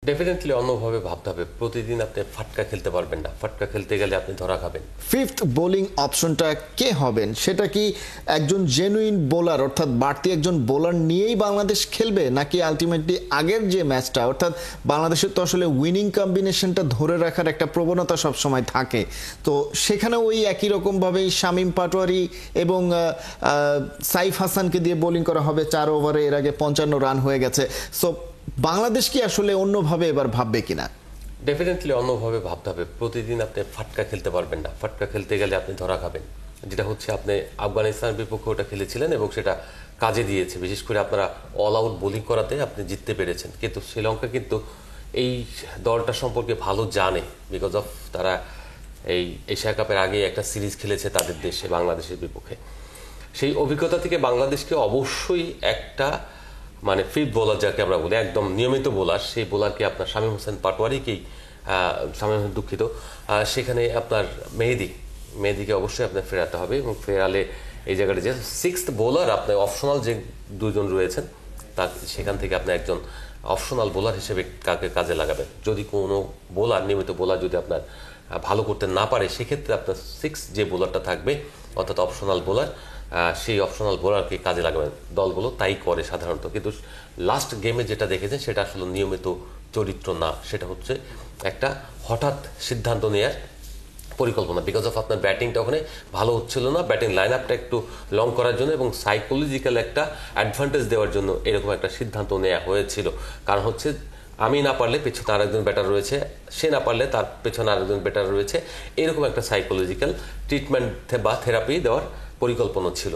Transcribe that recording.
Definitely অন্যভাবে ভাবতে হবে। প্রতিদিন আপনি ফাটকা খেলতে পারবেন না। ফাটকা খেলতে গেলে আপনি ধরা খাবেন। ফিফথ বোলিং অপশনটা কে হবেন? সেটা কি একজন জেনুইন বোলার অর্থাৎ বাড়তি একজন বোলার নিয়েই বাংলাদেশ খেলবে, নাকি আলটিমেটলি আগের যে ম্যাচটা অর্থাৎ বাংলাদেশের তো আসলে উইনিং কম্বিনেশনটা ধরে রাখার একটা প্রবণতা সবসময় থাকে, তো সেখানে ওই একই রকমভাবেই শামীম পাটোয়ারি এবং সাইফ হাসানকে দিয়ে বোলিং করা হবে 4 ওভারে। এর আগে 55 রান হয়ে গেছে। সো বাংলাদেশ কি আসলে অন্যভাবে এবার ভাববে কিনা? ডেফিনেটলি অন্যভাবে ভাবতে হবে। প্রতিদিন আপনি ফাটকা খেলতে পারবেন না। ফাটকা খেলতে গেলে আপনি ধরা খাবেন। যেটা হচ্ছে আপনি আফগানিস্তানের বিপক্ষে ওটা খেলেছিলেন এবং সেটা কাজে দিয়েছে। বিশেষ করে আপনারা অল আউট বোলিং করাতে আপনি জিততে পেরেছেন। কিন্তু শ্রীলঙ্কা কিন্তু এই দলটা সম্পর্কে ভালো জানে, বিকজ অফ তারা এই এশিয়া কাপের আগে একটা সিরিজ খেলেছে তাদের দেশে বাংলাদেশের বিপক্ষে। সেই অভিজ্ঞতা থেকে বাংলাদেশকে অবশ্যই একটা ফিফথ বোলার যাকে আমরা বলি, একদম নিয়মিত বোলার, সেই বোলারকে আপনার শামীম হোসেন পাটোয়ারিকেই দুঃখিত, সেখানে আপনার মেহেদীকে অবশ্যই আপনার ফেরাতে হবে। এবং ফেরালে এই জায়গাটা যে সিক্সথ বোলার আপনার অপশনাল যে দুজন রয়েছেন তা সেখান থেকে আপনি একজন অপশনাল বোলার হিসেবে কাকে কাজে লাগাবেন। যদি কোনো বোলার, নিয়মিত বোলার যদি আপনার ভালো করতে না পারে, সেক্ষেত্রে আপনার সিক্স যে বোলারটা থাকবে অর্থাৎ অপশনাল বোলার, সেই অপশনাল বোলারকে কাজে লাগাবেন। দলগুলো তাই করে সাধারণত, কিন্তু লাস্ট গেমে যেটা দেখেছেন সেটা আসলে নিয়মিত চরিত্র না, সেটা হচ্ছে একটা হঠাৎ সিদ্ধান্ত নেওয়ার পরিকল্পনা। বিকজ অফ আপনার ব্যাটিংটা ওখানে ভালো হচ্ছিল না, ব্যাটিং লাইন আপটা একটু লং করার জন্য এবং সাইকোলজিক্যাল একটা অ্যাডভান্টেজ দেওয়ার জন্য এরকম একটা সিদ্ধান্ত নেওয়া হয়েছিল। কারণ হচ্ছে আমি না পারলে পেছনে আরেকজন ব্যাটার রয়েছে, সে না পারলে তার পেছনে আরেকজন ব্যাটার রয়েছে, এরকম একটা সাইকোলজিক্যাল ট্রিটমেন্ট বা থেরাপি দেওয়ার পরিকল্পনা ছিল।